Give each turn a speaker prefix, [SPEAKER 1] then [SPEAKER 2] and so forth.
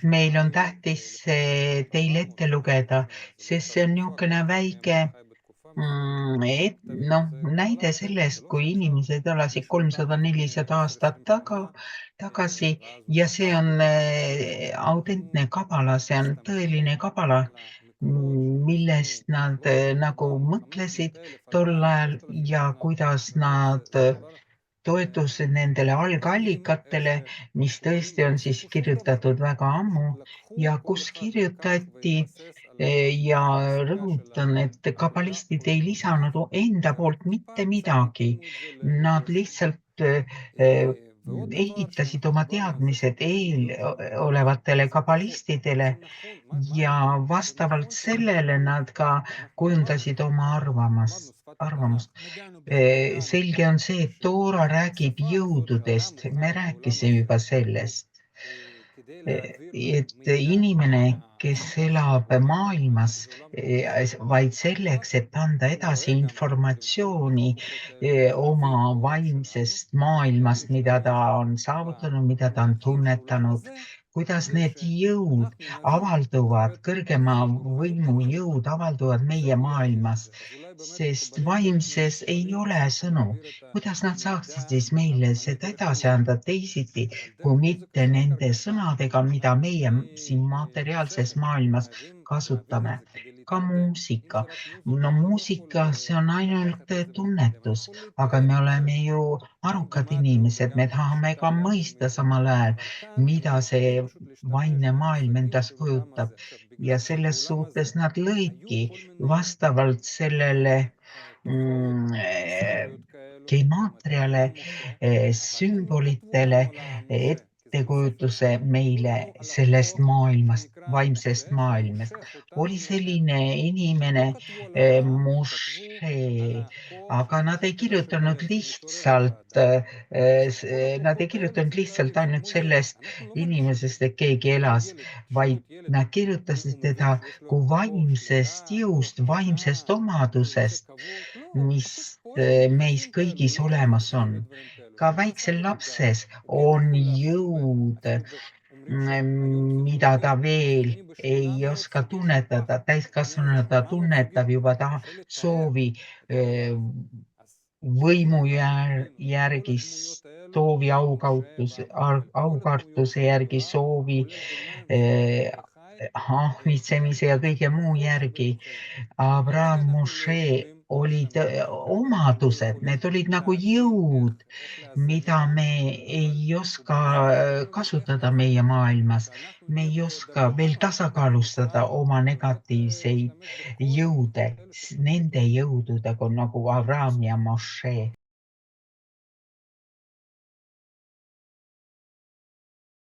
[SPEAKER 1] meil on tähtis see teile ette lugeda, sest see on niisugune väike näide sellest, kui inimesed elasid 300-400 aastat tagasi ja see on autentne kabala, see on tõeline kabala, millest nad nagu mõtlesid tol ajal ja kuidas nad toetusid nendele algallikatele, mis tõesti on siis kirjutatud väga ammu ja kus kirjutati ja rõhutan, et kabalistid ei lisanud enda poolt mitte midagi. Nad lihtsalt ehitasid oma teadmised eelolevatele kabalistidele ja vastavalt sellele nad ka kujundasid oma arvamust. Selge on see, et Toora räägib jõududest, me rääkisime juba sellest. Et inimene, kes elab maailmas vaid selleks, et anda edasi informatsiooni oma vaimsest maailmast, mida ta on saavutanud, mida ta on tunnetanud, kuidas need jõud avalduvad, kõrgema võimu jõud avalduvad meie maailmas, sest vaimses ei ole sõnu. Kuidas nad saaksid siis meile seda edasi anda teisiti, kui mitte nende sõnadega, mida meie siin materiaalses maailmas kasutame? Ka muusika. No muusika, see on ainult tunnetus, aga me oleme ju arukad inimesed, me tahame ka mõista samal ajal, mida see vaimne maailm endast kujutab ja selles suhtes nad lõidki vastavalt sellele gemaatriale, sümbolitele, ettekujutuse meile sellest maailmast, vaimsest maailmast. Oli selline inimene, Mošee, aga nad ei kirjutanud lihtsalt ainult sellest inimesest, et keegi elas, vaid nad kirjutasid teda kui vaimsest jõust, vaimsest omadusest, mis meis kõigis olemas on. Ka väiksel lapses on jõud, mida ta veel ei oska tunnetada. Täiskasvanuna ta tunnetab juba soovi võimu järgi, soovi aukartuse järgi, soovi ahmitsemise ja kõige muu järgi. Abraham, Mošee olid omadused, need olid nagu jõud, mida me ei oska kasutada meie maailmas. Me ei oska veel tasakaalustada oma negatiivseid jõude nende jõududega nagu Abraham ja Mošee.